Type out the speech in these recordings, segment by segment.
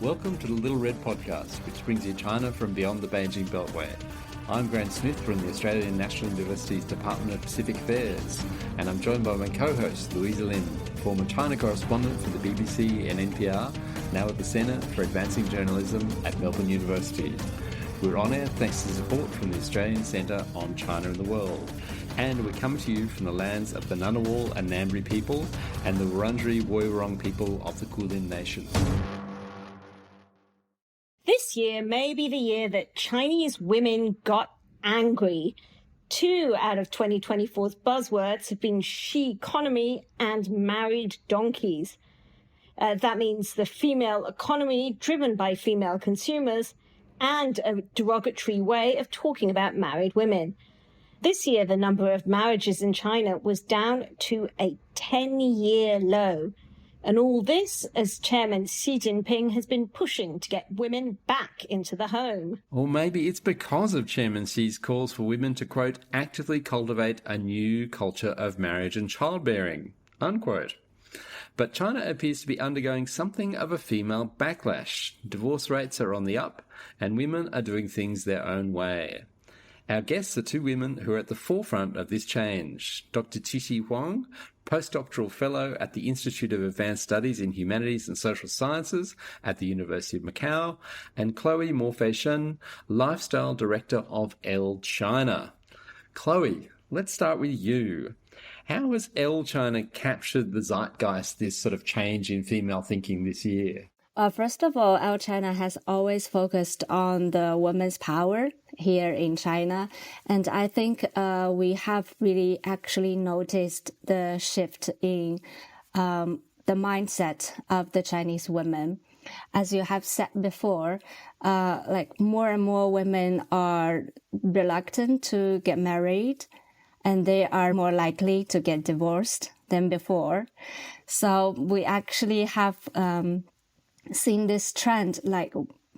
Welcome to the Little Red Podcast, which brings you China from beyond the Beijing Beltway. I'm Grant Smith from the Australian National University's Department of Pacific Affairs, and I'm joined by my co-host, Louisa Lin, former China correspondent for the BBC and NPR, now at the Centre for Advancing Journalism at Melbourne University. We're on air thanks to support from the Australian Centre on China and the World. And we're coming to you from the lands of the Ngunnawal and Ngambri people and the Wurundjeri Woiwurrung people of the Kulin Nation. This year may be the year that Chinese women got angry. 2 out of 2024's buzzwords have been she economy and married donkeys. That means the female economy driven by female consumers and a derogatory way of talking about married women. This year, the number of marriages in China was down to a 10-year low. And all this as Chairman Xi Jinping has been pushing to get women back into the home. Or maybe it's because of Chairman Xi's calls for women to, quote, actively cultivate a new culture of marriage and childbearing, unquote. But China appears to be undergoing something of a female backlash. Divorce rates are on the up, and women are doing things their own way. Our guests are 2 women who are at the forefront of this change. Dr. Qiqi Huang, post-doctoral fellow at the Institute of Advanced Studies in Humanities and Social Sciences at the University of Macau, and Chloe Mofei Shen, lifestyle director of Elle China. Chloe, let's start with you. How has Elle China captured the zeitgeist, this sort of change in female thinking this year? First of all, Elle China has always focused on the women's power here in China. And I think we have really actually noticed the shift in the mindset of the Chinese women. As you have said before, more and more women are reluctant to get married, and they are more likely to get divorced than before. So we actually have seen this trend, like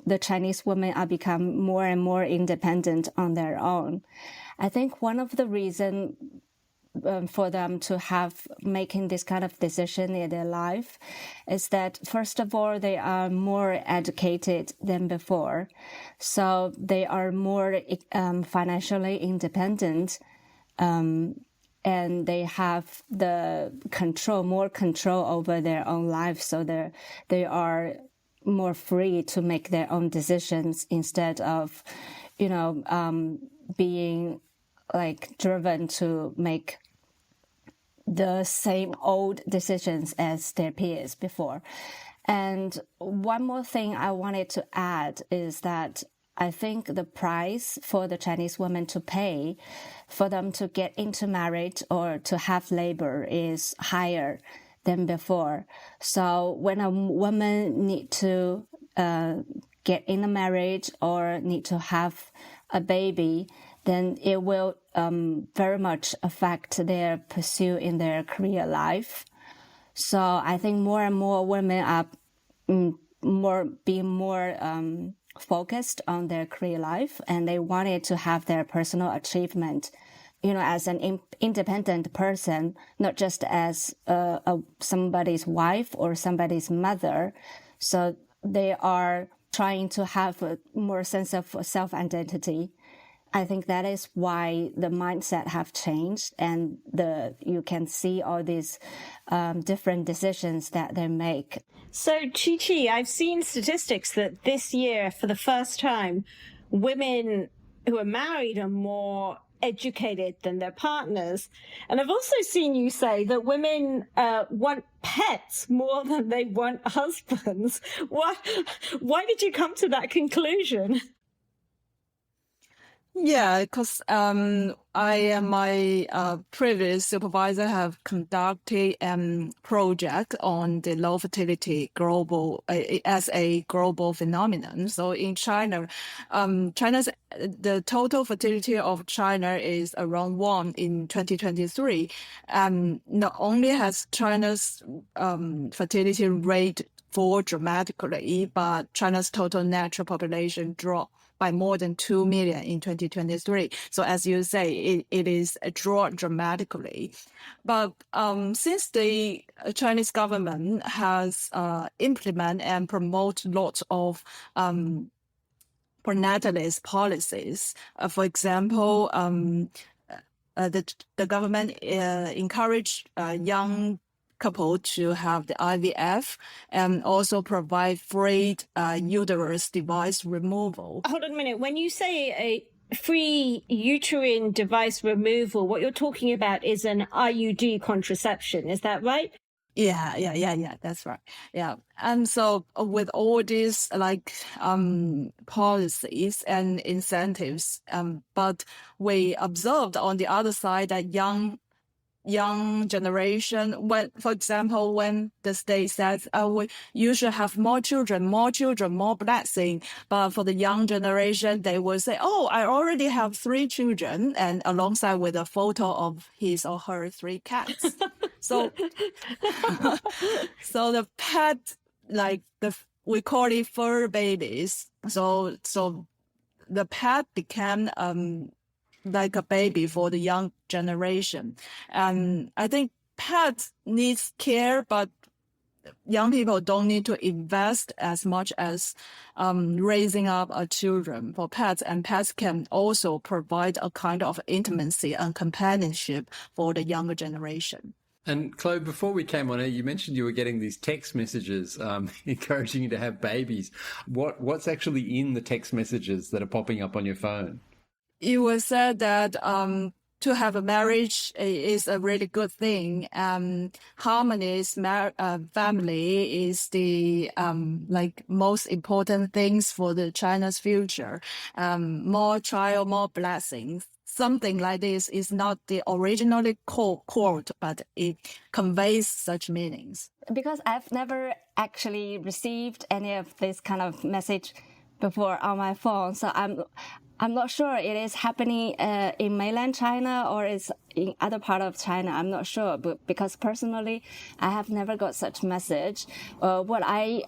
the Chinese women are become more and more independent on their own. I think one of the reasons for them to have making this kind of decision in their life is that, first of all, they are more educated than before. So they are more financially independent, and they have more control over their own life. So they are more free to make their own decisions instead of, being driven to make the same old decisions as their peers before. And one more thing I wanted to add is that I think the price for the Chinese women to pay for them to get into marriage or to have labor is higher than before. So when a woman need to get in a marriage or need to have a baby, then it will very much affect their pursuit in their career life. So I think more and more women are being more focused on their career life, and they wanted to have their personal achievement, as an independent person, not just as somebody's wife or somebody's mother. So they are trying to have a more sense of self-identity. I think that is why the mindset have changed, and you can see all these different decisions that they make. So, Qiqi, I've seen statistics that this year, for the first time, women who are married are more educated than their partners. And I've also seen you say that women want pets more than they want husbands. Why did you come to that conclusion? Yeah, because my previous supervisor have conducted project on the low fertility as a global phenomenon. So in China, the total fertility of China is around 1 in 2023. Not only has China's fertility rate fall dramatically, but China's total natural population dropped by more than 2 million in 2023. So as you say, it is dropped dramatically. But since the Chinese government has implement and promote lots of pro-natalist policies, for example, the government encourage young couple to have the IVF and also provide free uterus device removal. Hold on a minute. When you say a free uterine device removal, what you're talking about is an IUD contraception. Is that right? Yeah. That's right. Yeah. And so with all these policies and incentives, but we observed on the other side that young generation, when, for example, when the state says, you should have more children, more blessing. But for the young generation, they will say, I already have 3 children, and alongside with a photo of his or her 3 cats. So, so the pet, we call it fur babies. So the pet became, like a baby for the young generation. And I think pets needs care, but young people don't need to invest as much as raising up children for pets. And pets can also provide a kind of intimacy and companionship for the younger generation. And Chloe, before we came on air, you mentioned you were getting these text messages encouraging you to have babies. What's actually in the text messages that are popping up on your phone? It was said that to have a marriage is a really good thing. Harmonious family is the most important things for the China's future. More child, more blessings. Something like this is not the originally quote, but it conveys such meanings. Because I've never actually received any of this kind of message before on my phone, so I'm not sure it is happening in mainland China or is in other part of China. I'm not sure, but because personally, I have never got such message. My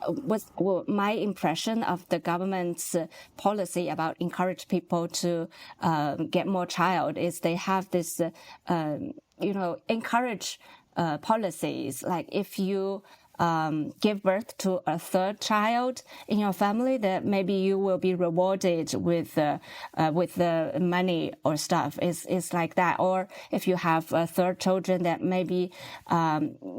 impression of the government's policy about encourage people to get more child is they have this, encourage policies. Like if you give birth to a 3rd child in your family, that maybe you will be rewarded with the money or stuff. It's like that. Or if you have 3rd children, that maybe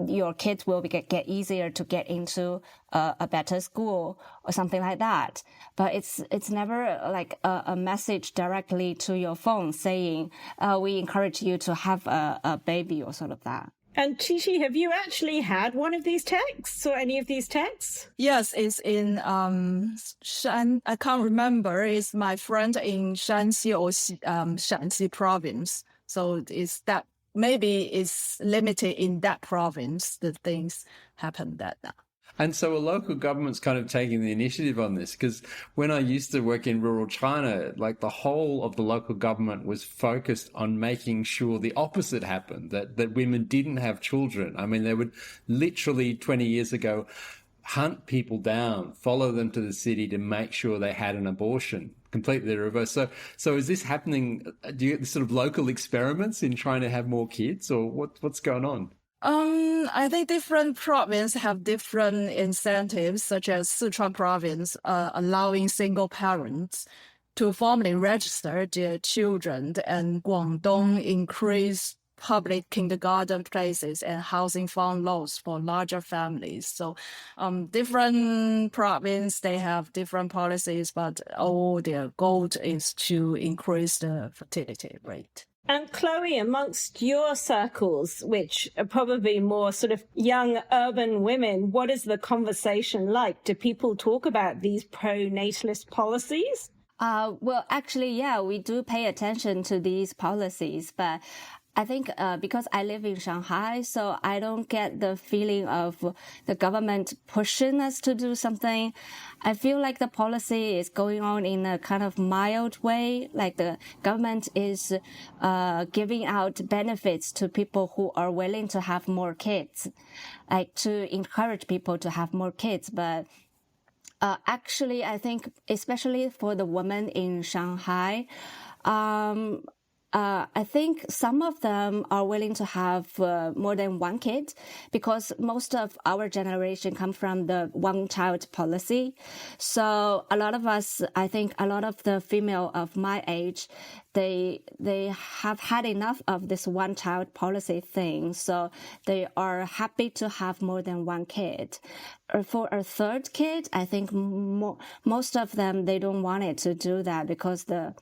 your kids will get easier to get into a better school or something like that. But it's never like a message directly to your phone saying we encourage you to have a baby or sort of that. And Qiqi, have you actually had one of these texts or any of these texts? Yes, it's in Shan. I can't remember. It's my friend in Shanxi or Shanxi province. So it's that maybe it's limited in that province. The things happen that now. And so a local government's kind of taking the initiative on this, because when I used to work in rural China, like the whole of the local government was focused on making sure the opposite happened, that women didn't have children. I mean, they would literally 20 years ago hunt people down, follow them to the city to make sure they had an abortion. Completely the reverse. So is this happening? Do you get sort of local experiments in trying to have more kids, or what's going on? I think different provinces have different incentives, such as Sichuan province, allowing single parents to formally register their children, and Guangdong increased public kindergarten places and housing fund laws for larger families. So, different provinces, they have different policies, but all their goal is to increase the fertility rate. And Chloe, amongst your circles, which are probably more sort of young urban women, what is the conversation like? Do people talk about these pro-natalist policies? Well, actually, yeah, we do pay attention to these policies, but I think because I live in Shanghai, so I don't get the feeling of the government pushing us to do something. I feel like the policy is going on in a kind of mild way, like the government is giving out benefits to people who are willing to have more kids, like to encourage people to have more kids. But Actually, I think especially for the women in Shanghai, I think some of them are willing to have more than one kid because most of our generation come from the one-child policy. So a lot of us, I think a lot of the female of my age, they have had enough of this one-child policy thing. So they are happy to have more than one kid. For a third kid, I think most of them, they don't want it to do that because the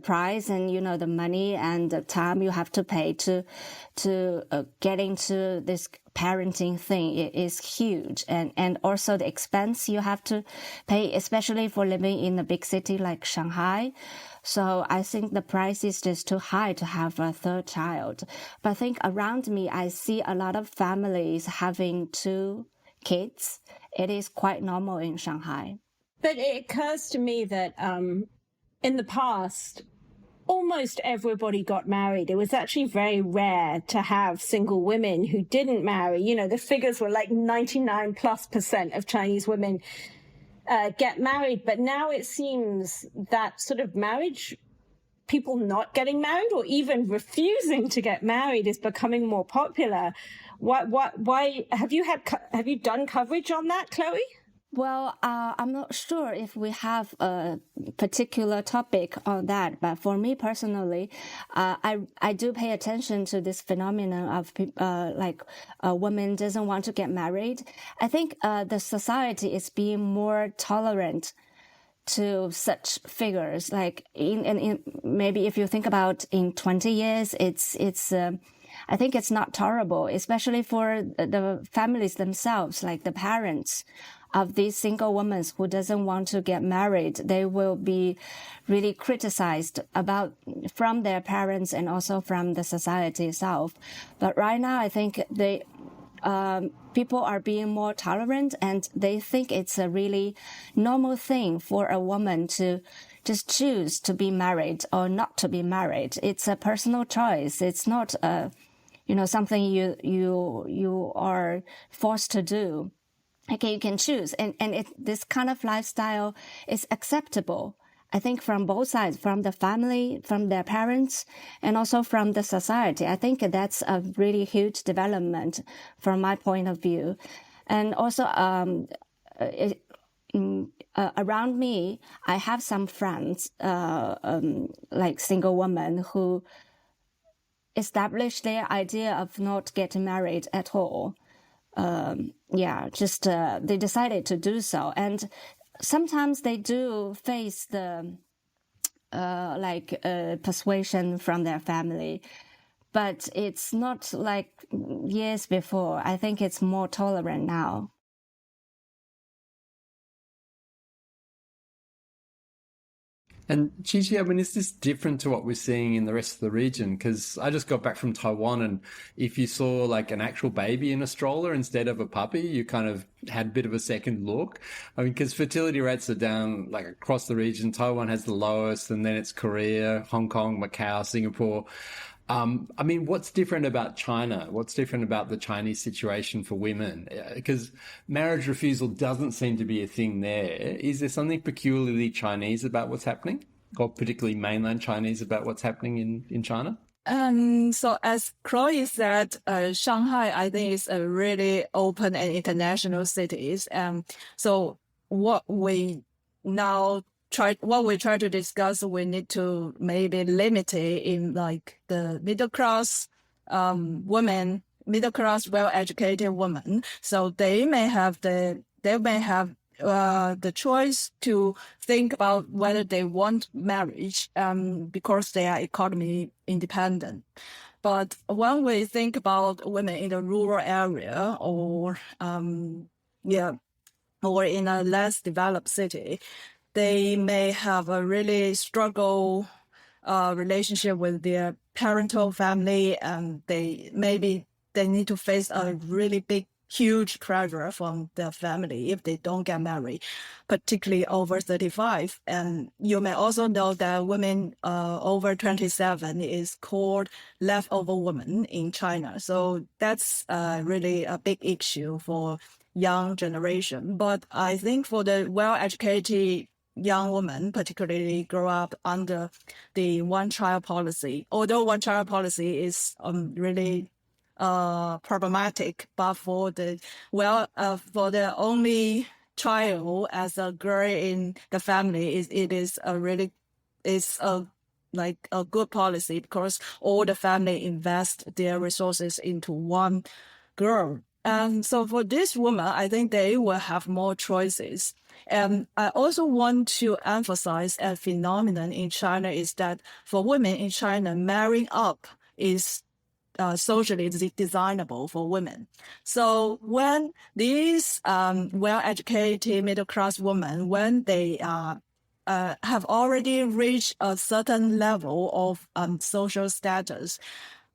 price and, the money and the time you have to pay to get into this parenting thing is huge. And also the expense you have to pay, especially for living in a big city like Shanghai. So I think the price is just too high to have a third child. But I think around me, I see a lot of families having 2 kids. It is quite normal in Shanghai. But it occurs to me that in the past, almost everybody got married. It was actually very rare to have single women who didn't marry. The figures were like 99+% of Chinese women get married. But now it seems that sort of marriage, people not getting married or even refusing to get married is becoming more popular. Why have you done coverage on that, Chloe? Well, I'm not sure if we have a particular topic on that, but for me personally, I do pay attention to this phenomenon of a woman doesn't want to get married. I think the society is being more tolerant to such figures. Like in maybe if you think about in 20 years, it's I think it's not tolerable, especially for the families themselves, like the parents of these single women who doesn't want to get married. They will be really criticized from their parents and also from the society itself. But right now, I think people are being more tolerant and they think it's a really normal thing for a woman to just choose to be married or not to be married. It's a personal choice. It's not something you are forced to do. Okay, you can choose. And this kind of lifestyle is acceptable, I think, from both sides, from the family, from their parents, and also from the society. I think that's a really huge development from my point of view. And also, around me, I have some friends, like single women who established their idea of not getting married at all. They decided to do so. And sometimes they do face the, persuasion from their family, but it's not like years before. I think it's more tolerant now. And Qiqi, I mean, is this different to what we're seeing in the rest of the region? Because I just got back from Taiwan, and if you saw like an actual baby in a stroller instead of a puppy, you kind of had a bit of a second look. I mean, because fertility rates are down like across the region. Taiwan has the lowest, and then it's Korea, Hong Kong, Macau, Singapore. I mean, what's different about China? What's different about the Chinese situation for women? Because marriage refusal doesn't seem to be a thing there. Is there something peculiarly Chinese about what's happening, or particularly mainland Chinese about what's happening in China? So as Chloe said, Shanghai, I think, is a really open and international city. So what we try to discuss, we need to maybe limit it in like the middle class women, middle class well-educated women. So they may have the choice to think about whether they want marriage because they are economy independent. But when we think about women in the rural area or in a less developed city, they may have a really struggle relationship with their parental family, and they need to face a really big, huge pressure from their family if they don't get married, particularly over 35. And you may also know that women over 27 is called leftover women in China. So that's really a big issue for young generation. But I think for the well-educated young woman, particularly grow up under the one-child policy, although one-child policy is really problematic, but for the only child as a girl in the family, it is like a good policy, because all the family invest their resources into one girl. And so for this woman, I think they will have more choices. And I also want to emphasize a phenomenon in China is that for women in China, marrying up is socially desirable for women. So when these well-educated middle-class women, when they have already reached a certain level of social status,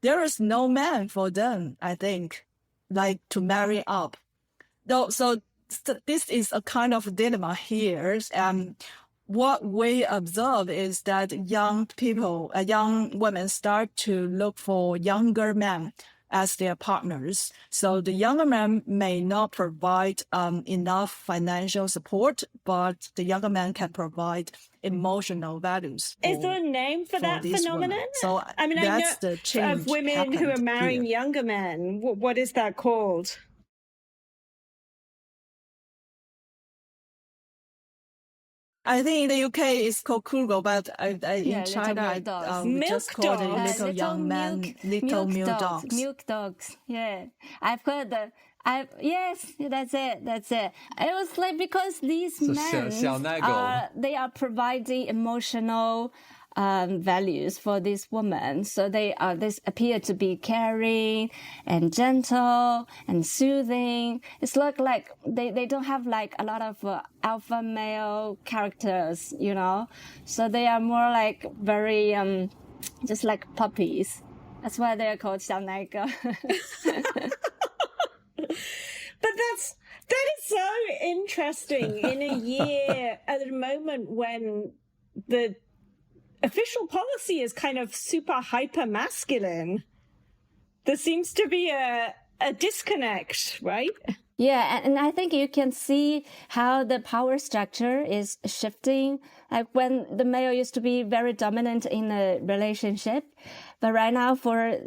there is no man for them, I think, like to marry up. So this is a kind of dilemma here. What we observe is that young women start to look for younger men as their partners. So the younger man may not provide enough financial support, but the younger man can provide emotional values. Is there a name for that phenomenon? Women. So I mean, that's I know the change of women who are marrying here. younger men. What is that called? I think in the UK it's called Kugo, but in China we just call it little young men, little milk dogs. Milk dogs, yeah. I've heard that. Yes, that's it. It was like because these men they are providing emotional values for this woman. So they appear to be caring and gentle and soothing. It's like they don't have like a lot of alpha male characters, you know. So they are more like very just like puppies. That's why they are called 小奶狗. But that is so interesting in a year at a moment when the official policy is kind of super hyper masculine. There seems to be a disconnect, right? Yeah, and I think you can see how the power structure is shifting. Like when the male used to be very dominant in a relationship, but right now for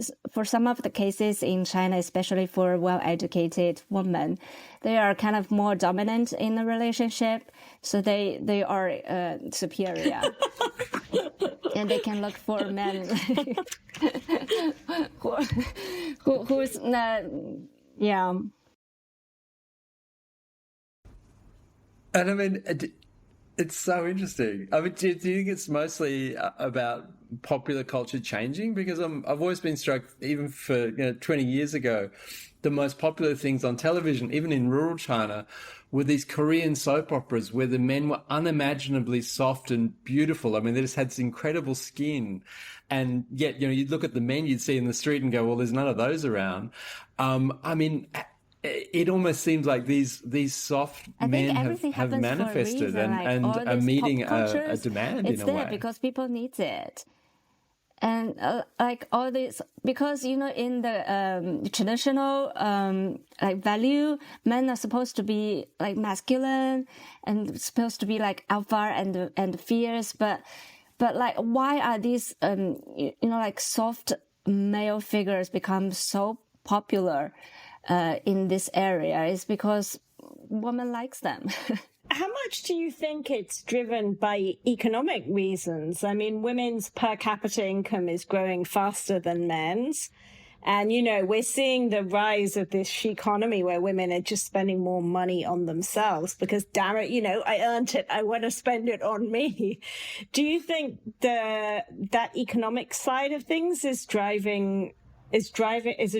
some of the cases in China, especially for well-educated women, they are kind of more dominant in the relationship, so they are superior. And they can look for men who's not, yeah. And I mean, it's so interesting. I mean, do you think it's mostly about popular culture changing? Because I've always been struck, even for 20 years ago, the most popular things on television, even in rural China, were these Korean soap operas where the men were unimaginably soft and beautiful. I mean, they just had this incredible skin. And yet, you'd look at the men you'd see in the street and go, well, there's none of those around. I mean, it almost seems like these soft men have manifested and are meeting a demand in a way. It's there because people need it. And like all this, because, in the traditional like value, men are supposed to be like masculine and supposed to be like alpha and fierce. But like, why are these, like soft male figures become so popular in this area? Is because women likes them. How much do you think it's driven by economic reasons? I mean, women's per capita income is growing faster than men's. And, we're seeing the rise of this she economy where women are just spending more money on themselves because, damn it, I earned it. I want to spend it on me. Do you think that economic side of things is a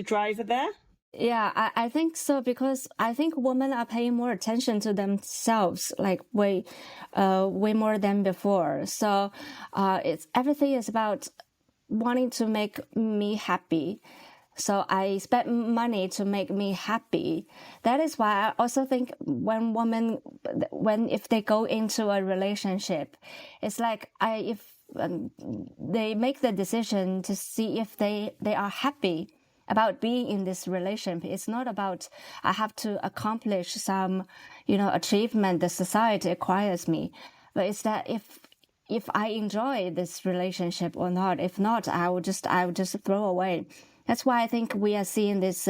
driver there? Yeah, I think so, because I think women are paying more attention to themselves, like way more than before. So, everything is about wanting to make me happy. So I spend money to make me happy. That is why I also think if they go into a relationship, it's like if they make the decision to see if they are happy about being in this relationship. It's not about I have to accomplish some, achievement the society requires me, but it's that if I enjoy this relationship or not. If not, I will just throw away. That's why I think we are seeing this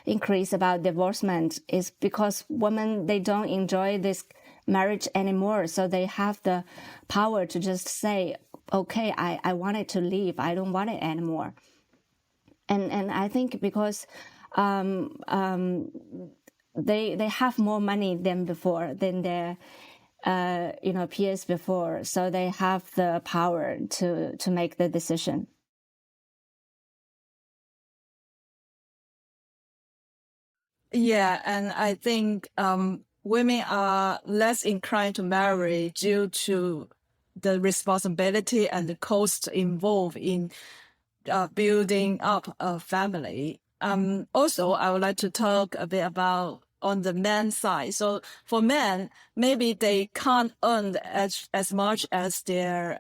increase about divorcement is because women, they don't enjoy this marriage anymore. So they have the power to just say, okay, I want it to leave. I don't want it anymore. And I think because they have more money than before, than their peers before, so they have the power to make the decision. Yeah, and I think women are less inclined to marry due to the responsibility and the cost involved in building up a family. Also, I would like to talk a bit about on the men's side. So for men, maybe they can't earn as much as their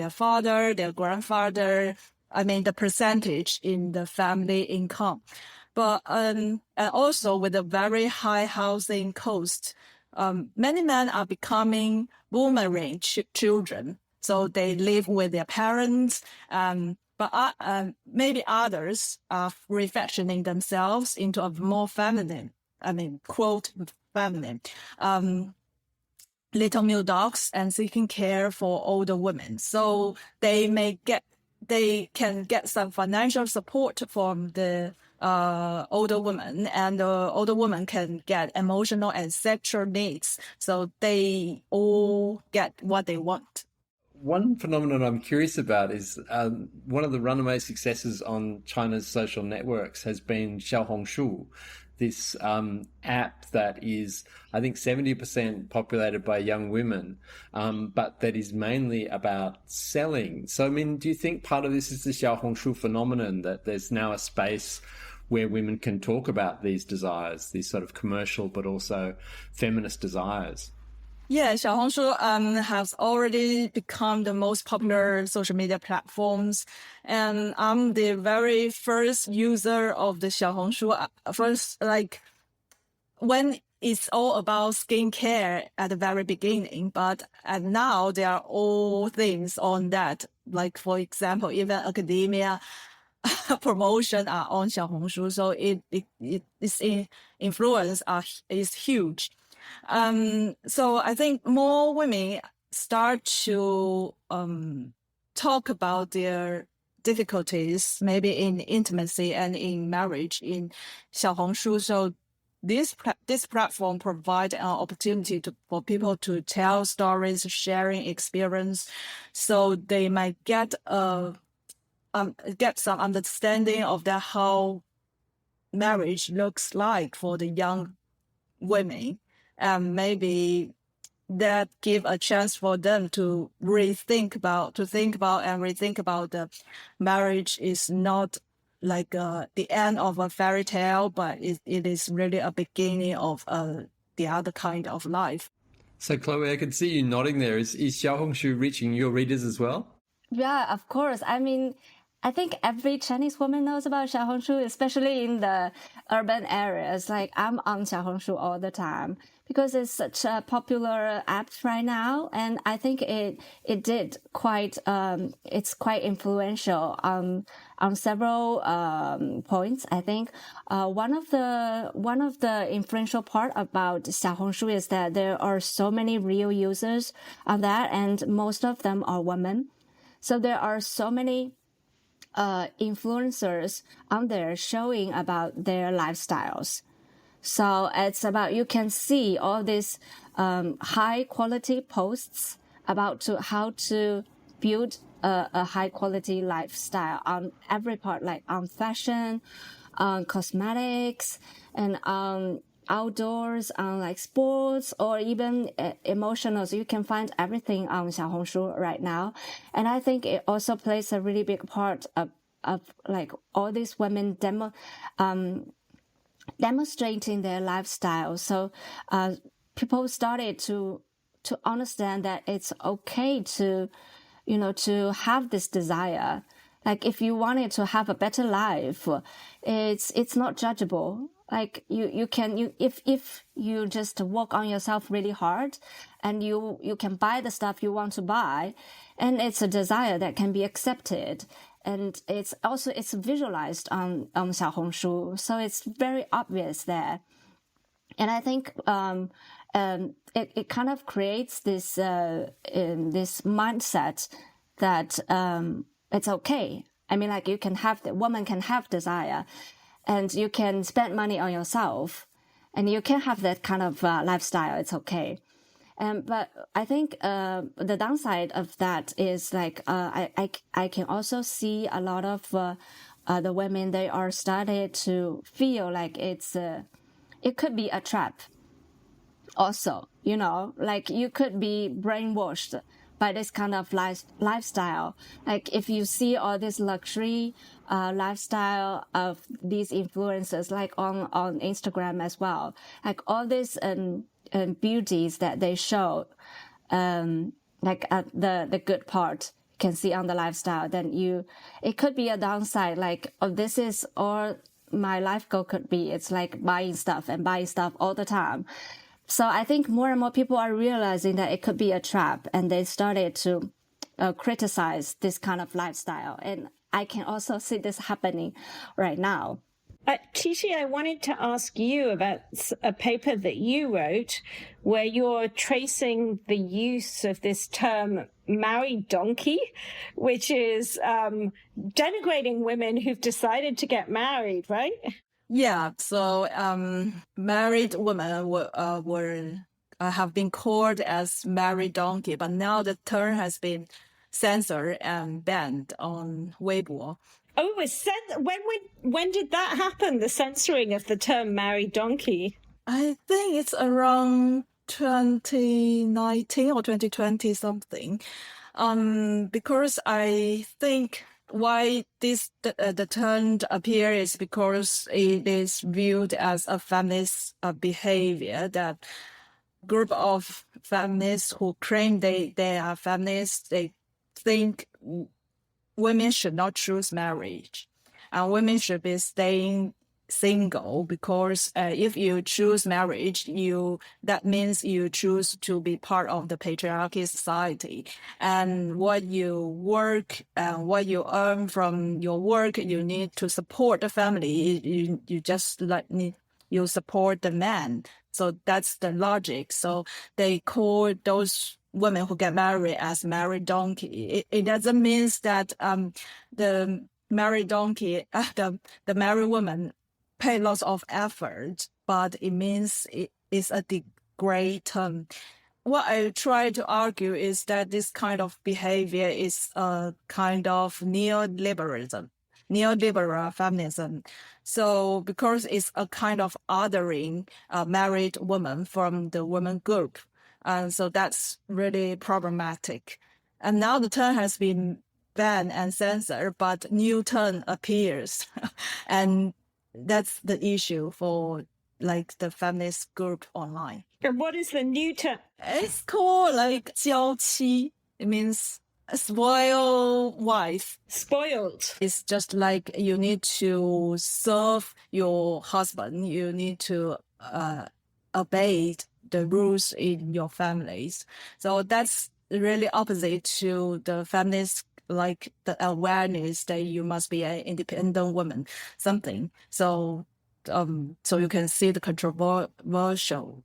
father, their grandfather. I mean, the percentage in the family income. But and also with a very high housing cost, many men are becoming boomerang children. So they live with their parents, but maybe others are refashioning themselves into a more feminine, quote, feminine, little male dogs and seeking care for older women. So they can get some financial support from the older woman, and the older woman can get emotional and sexual needs. So they all get what they want. One phenomenon I'm curious about is one of the runaway successes on China's social networks has been Xiaohongshu, this app that is, I think, 70% populated by young women, but that is mainly about selling. So, I mean, do you think part of this is the Xiaohongshu phenomenon, that there's now a space where women can talk about these desires, these sort of commercial but also feminist desires? Yeah, Xiaohongshu has already become the most popular social media platforms, and I'm the very first user of the Xiaohongshu. First, when it's all about skincare at the very beginning, but now there are all things on that. Like, for example, even academia promotion are on Xiaohongshu, so its influence is huge. So I think more women start to talk about their difficulties, maybe in intimacy and in marriage in Xiaohongshu. So this platform provides an opportunity for people to tell stories, sharing experience, so they might get some understanding of how marriage looks like for the young women. And maybe that give a chance for them to rethink about the marriage is not like the end of a fairy tale, but it is really a beginning of the other kind of life. So, Chloe, I can see you nodding there. Is Xiaohongshu reaching your readers as well? Yeah, of course. I mean, I think every Chinese woman knows about Xiaohongshu, especially in the urban areas. Like, I'm on Xiaohongshu all the time because it's such a popular app right now. And I think it's quite influential on several points. I think one of the influential part about Xiaohongshu is that there are so many real users on that, and most of them are women. So there are so many influencers on there showing about their lifestyles. So it's about, you can see all these high quality posts about how to build a high quality lifestyle on every part, like on fashion, on cosmetics, and on outdoors, on like sports, or even emotional. So you can find everything on Xiaohongshu right now. And I think it also plays a really big part of like all these women demonstrating their lifestyle. So people started to understand that it's okay to have this desire Like if you wanted to have a better life, it's not judgeable. Like if you just work on yourself really hard and you can buy the stuff you want to buy, and it's a desire that can be accepted. And it's visualized on Xiaohongshu. So it's very obvious there. And I think, it kind of creates this mindset that, it's okay. I mean, like the woman can have desire and you can spend money on yourself and you can have that kind of, lifestyle. It's okay. But I think, the downside of that is like, I can also see a lot of, the women, they are started to feel like it could be a trap. Also, like you could be brainwashed by this kind of lifestyle. Like if you see all this luxury lifestyle of these influencers, like on Instagram as well, like all these beauties that they show, like the good part you can see on the lifestyle, then it could be a downside. Like, oh, this is all my life goal could be. It's like buying stuff all the time. So I think more and more people are realizing that it could be a trap, and they started to criticize this kind of lifestyle. And I can also see this happening right now. Qiqi, I wanted to ask you about a paper that you wrote where you're tracing the use of this term married donkey, which is denigrating women who've decided to get married, right? Yeah, so married women have been called as married donkey, but now the term has been censored and banned on Weibo. Oh, it was when did that happen? The censoring of the term married donkey? I think it's around 2019 or 2020 something. Because I think why the term appear is because it is viewed as a feminist behavior, that group of feminists who claim they are feminists, they think women should not choose marriage and women should be staying single, because if you choose marriage, that means you choose to be part of the patriarchy society, and what you work and what you earn from your work, you need to support the family. You just you support the man. So that's the logic. So they call those women who get married as married donkey. It doesn't mean that the married donkey, the married woman pay lots of effort, but it means it is a degrade term. What I try to argue is that this kind of behavior is a kind of neoliberal feminism. So because it's a kind of othering married woman from the woman group. And so that's really problematic. And now the term has been banned and censored, but new term appears. And that's the issue for like the feminist group online. And what is the new term? It's called like 娇妻. It means a spoiled wife. Spoiled. It's just like you need to serve your husband. You need to obey the rules in your families. So that's really opposite to the feminist, like the awareness that you must be an independent woman, something. So you can see the controversial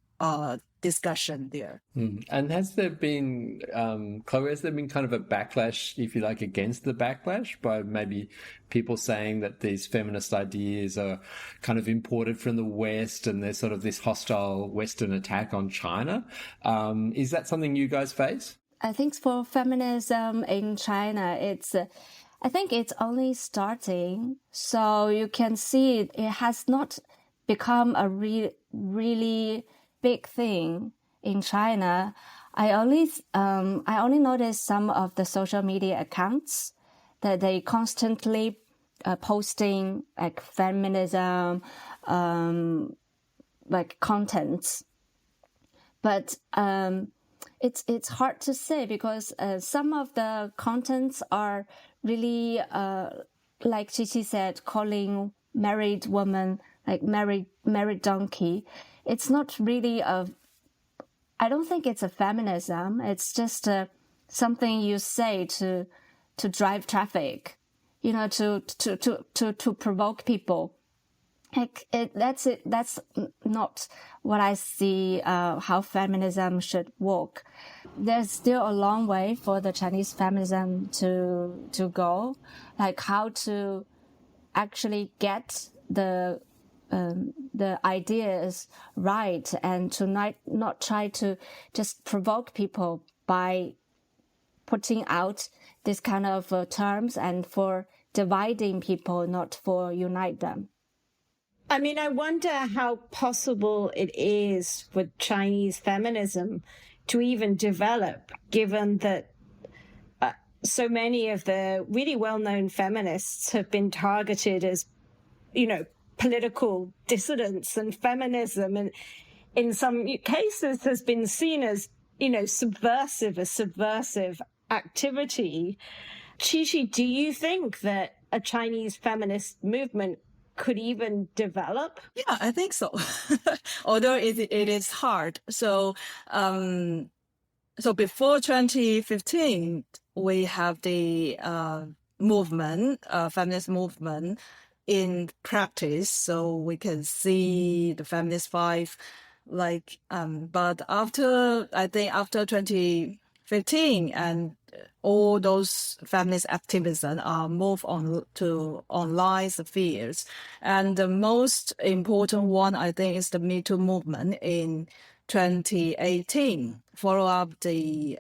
discussion there. And has there been, Chloe, has there been kind of a backlash, if you like, against the backlash by maybe people saying that these feminist ideas are kind of imported from the West and there's sort of this hostile Western attack on China? Is that something you guys face? I think for feminism in China, I think it's only starting. So you can see it has not become a really big thing in China. I only noticed some of the social media accounts that they constantly posting like feminism, like contents. But it's hard to say because some of the contents are really, like Qiqi said, calling married woman like married donkey. It's not really I don't think it's a feminism. It's just something you say to drive traffic, to provoke people. Like that's it. That's not what I see. How feminism should work. There's still a long way for the Chinese feminism to go. Like how to actually get the ideas right, and to not try to just provoke people by putting out this kind of terms and for dividing people, not for unite them. I mean, I wonder how possible it is for Chinese feminism to even develop, given that so many of the really well-known feminists have been targeted as, political dissidents, and feminism, and in some cases has been seen as, subversive activity. Qiqi, do you think that a Chinese feminist movement could even develop? Yeah, I think so. Although it is hard. So, before 2015, we have the feminist movement in practice. So we can see the feminist five, but after 2015 and all those feminist activism are moved on to online spheres. And the most important one, I think, is the Me Too movement in 2018, follow up the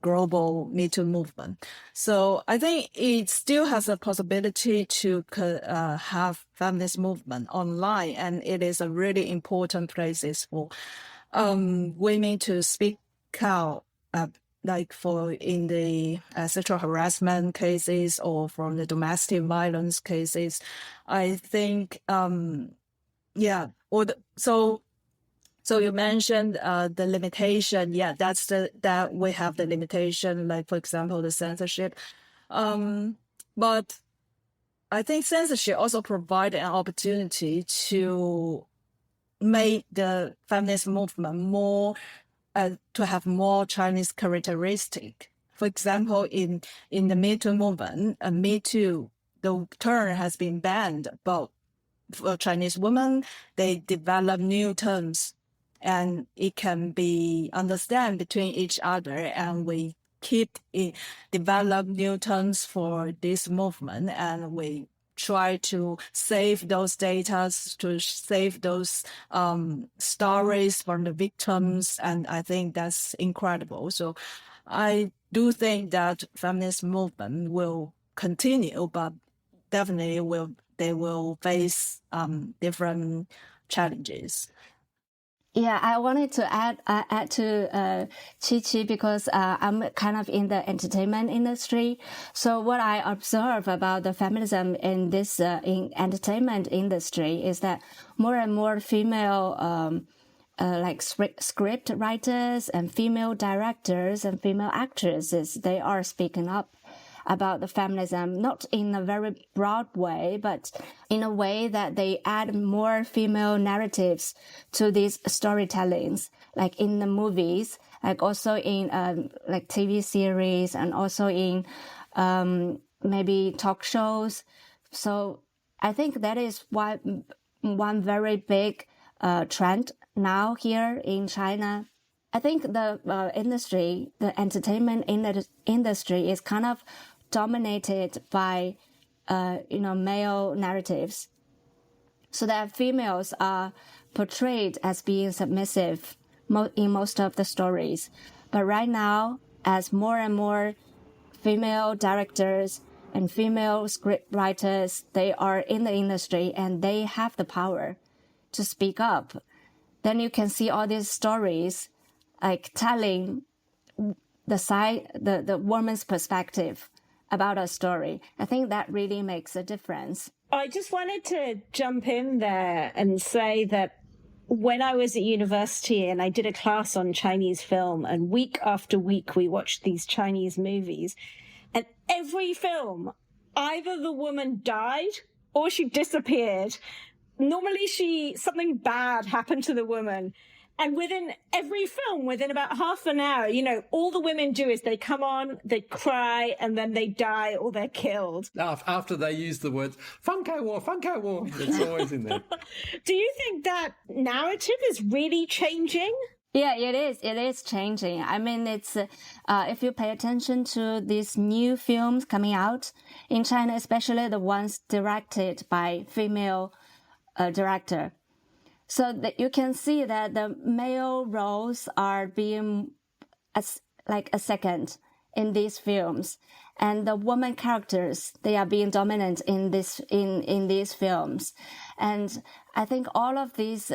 global Me Too movement. So I think it still has a possibility to have feminist movement online, and it is a really important place for women to speak out, like for in the sexual harassment cases or from the domestic violence cases. I think, So you mentioned the limitation. Yeah, that we have the limitation, like, for example, the censorship. But I think censorship also provide an opportunity to make the feminist movement more, to have more Chinese characteristic. For example, in the Me Too movement, Me Too, the term has been banned, but for Chinese women, they develop new terms, and it can be understand between each other, and we develop new terms for this movement, and we try to save those data, to save those stories from the victims, and I think that's incredible. So I do think that feminist movement will continue, but definitely they will face different challenges. Yeah, I wanted to add to Qiqi, because I'm kind of in the entertainment industry. So what I observe about the feminism in this in entertainment industry is that more and more female like script writers and female directors and female actresses, they are speaking up about the feminism, not in a very broad way, but in a way that they add more female narratives to these storytellings, like in the movies, like also in like TV series, and also in maybe talk shows. So I think that is one very big trend now here in China. I think the industry, the entertainment industry, is kind of dominated by, male narratives, so that females are portrayed as being submissive in most of the stories. But right now, as more and more female directors and female script writers, they are in the industry and they have the power to speak up, then you can see all these stories like telling the woman's perspective about a story. I think that really makes a difference. I just wanted to jump in there and say that when I was at university and I did a class on Chinese film, and week after week we watched these Chinese movies, and every film, either the woman died or she disappeared. Normally something bad happened to the woman. And within every film, within about half an hour, all the women do is they come on, they cry, and then they die or they're killed. After they use the words, Funko War, Funko War. It's always in there. Do you think that narrative is really changing? Yeah, it is. It is changing. I mean, it's if you pay attention to these new films coming out in China, especially the ones directed by female director. So that you can see that the male roles are being like a second in these films, and the woman characters, they are being dominant in these films. And I think all of these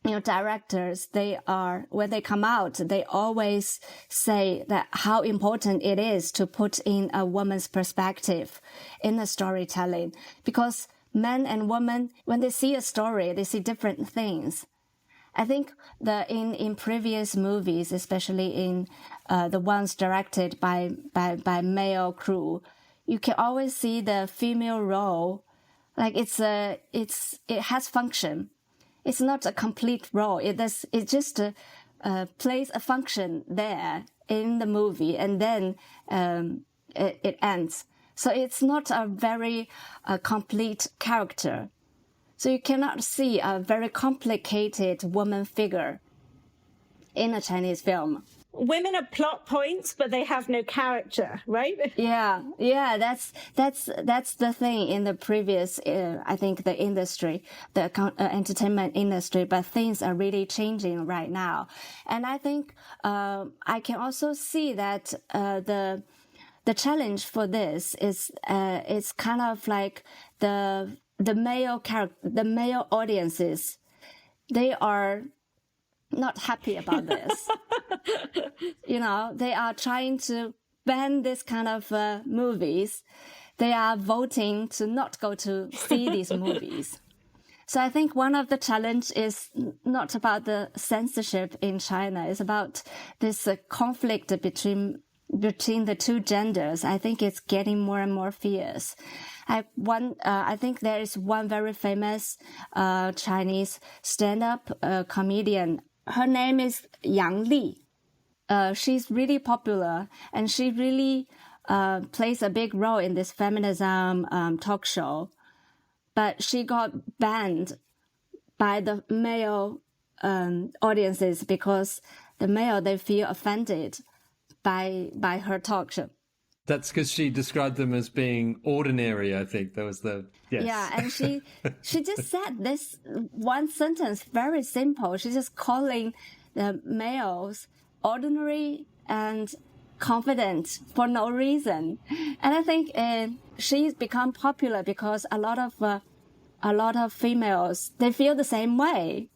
directors, when they come out, they always say that how important it is to put in a woman's perspective in the storytelling, because men and women, when they see a story, they see different things. I think in previous movies, especially in the ones directed by male crew, you can always see the female role like it has function. It's not a complete role. It just plays a function there in the movie, and then it ends. So it's not a very complete character. So you cannot see a very complicated woman figure in a Chinese film. Women are plot points, but they have no character, right? Yeah, that's the thing in the previous, I think the industry, the entertainment industry, but things are really changing right now. And I think, I can also see that, the challenge for this is, it's kind of like the male audiences, they are not happy about this. They are trying to ban this kind of movies. They are voting to not go to see these movies. So I think one of the challenge is not about the censorship in China. It's about this conflict between the two genders. I think it's getting more and more fierce. I think there is one very famous Chinese stand-up comedian. Her name is Yang Li. She's really popular, and she really plays a big role in this feminism talk show. But she got banned by the male audiences because the male, they feel offended by her talk show. That's because she described them as being ordinary, I think. That was yes. Yeah, and she just said this one sentence, very simple. She's just calling the males ordinary and confident for no reason. And I think she's become popular because a lot of females, they feel the same way.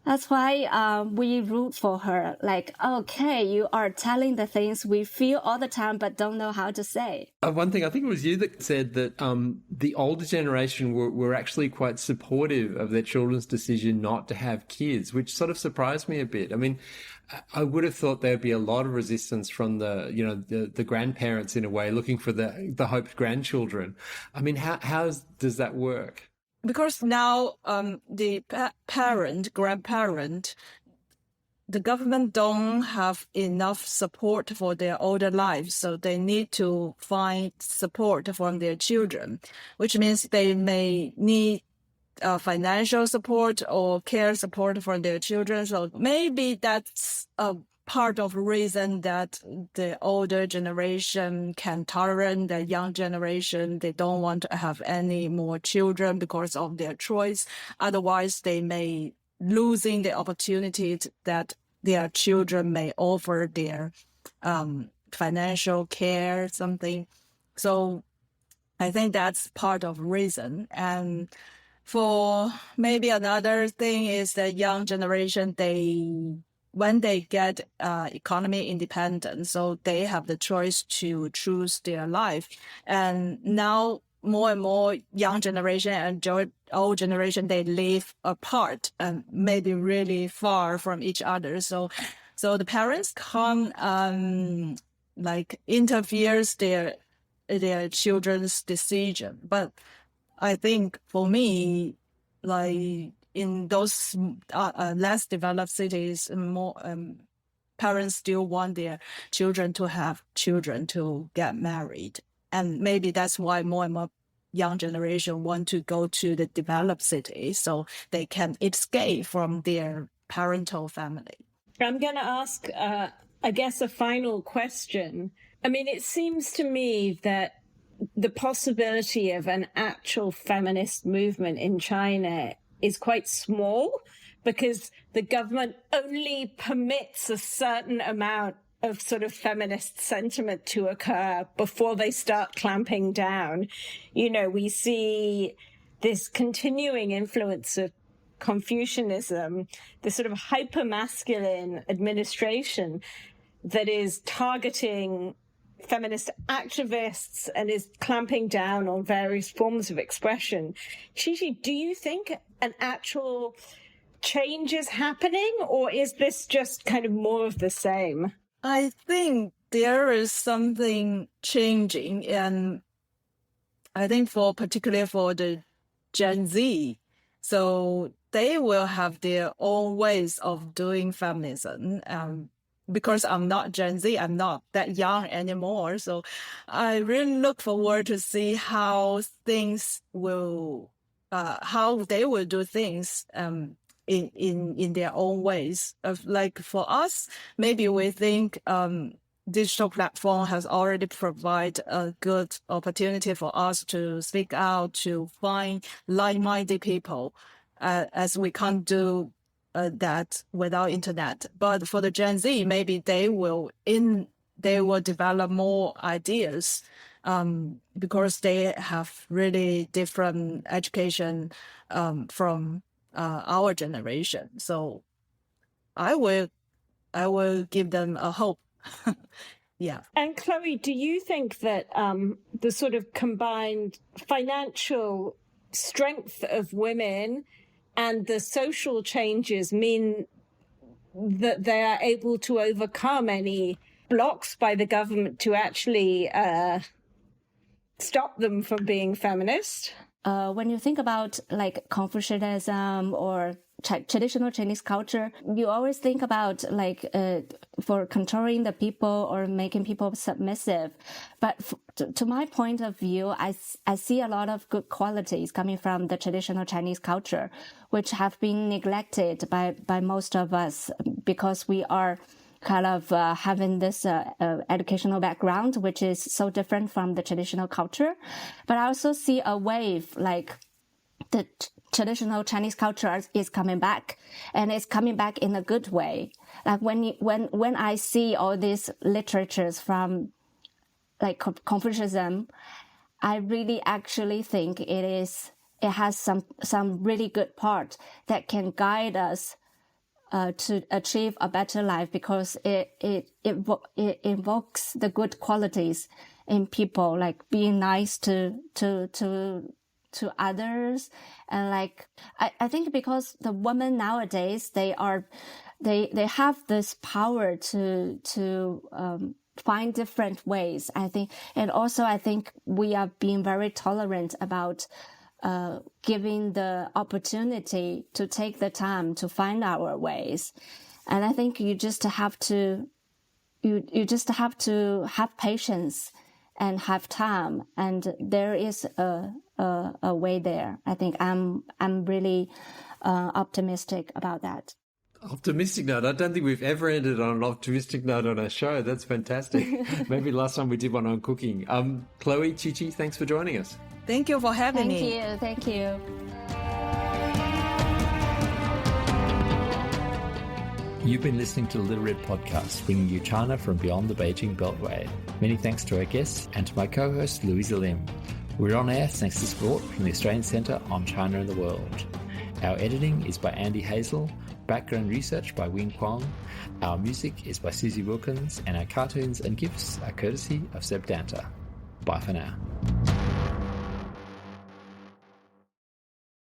That's why we root for her. Like, okay, you are telling the things we feel all the time but don't know how to say. One thing, I think it was you that said that the older generation were actually quite supportive of their children's decision not to have kids, which sort of surprised me a bit. I mean, I would have thought there'd be a lot of resistance from the grandparents in a way, looking for the hoped grandchildren. I mean, how does that work? Because now the grandparent, the government don't have enough support for their older lives, so they need to find support from their children, which means they may need financial support or care support for their children. So maybe that's a part of the reason that the older generation can tolerate the young generation. They don't want to have any more children because of their choice. Otherwise, they may losing the opportunity that their children may offer their financial care, something. So I think that's part of the reason. And for maybe another thing is the young generation, when they get economy independent, so they have the choice to choose their life. And now more and more young generation and old generation, they live apart and maybe really far from each other. So the parents can't interferes their their children's decision. But I think for me, like in those less developed cities, more parents still want their children to have children, to get married. And maybe that's why more and more young generation want to go to the developed cities so they can escape from their parental family. I'm going to ask, I guess, a final question. I mean, it seems to me that the possibility of an actual feminist movement in China is quite small because the government only permits a certain amount of sort of feminist sentiment to occur before they start clamping down. You know, we see this continuing influence of Confucianism, this sort of hyper-masculine administration that is targeting feminist activists and is clamping down on various forms of expression. Qiqi, do you think an actual change is happening, or is this just kind of more of the same? I think there is something changing, and I think particularly for the Gen Z, so they will have their own ways of doing feminism. Because I'm not Gen Z, I'm not that young anymore. So I really look forward to see how things will, how they will do things in their own ways. Like for us, maybe we think digital platform has already provided a good opportunity for us to speak out, to find like-minded people, as we can't do that without internet. But for the Gen Z, maybe they will develop more ideas because they have really different education from our generation. So I will give them a hope. Yeah. And Chloe, do you think that the sort of combined financial strength of women and the social changes mean that they are able to overcome any blocks by the government to actually stop them from being feminist? When you think about like Confucianism or traditional Chinese culture, you always think about like for controlling the people or making people submissive. But to my point of view, I see a lot of good qualities coming from the traditional Chinese culture, which have been neglected by most of us because we are kind of having this educational background, which is so different from the traditional culture. But I also see a wave like the traditional Chinese culture is coming back, and it's coming back in a good way. Like when I see all these literatures from like Confucianism, I really actually think it has some really good part that can guide us to achieve a better life, because it invokes the good qualities in people, like being nice to others. And like I think because the women nowadays, they have this power to find different ways, I think. And also I think we are being very tolerant about giving the opportunity to take the time to find our ways. And I think you just have to have patience and have time, and there is a way there. I think I'm really optimistic about that. Optimistic note. I don't think we've ever ended on an optimistic note on our show. That's fantastic. Maybe last time we did one on cooking. Chloe, Qiqi, thanks for joining us. Thank you for having me. Thank you. You've been listening to the Little Red Podcast, bringing you China from beyond the Beijing Beltway. Many thanks to our guests and to my co-host, Louisa Lim. We're on air thanks to support from the Australian Centre on China and the World. Our editing is by Andy Hazel, background research by Wing Huang. Our music is by Susie Wilkins, and our cartoons and gifs are courtesy of Seb Danta. Bye for now.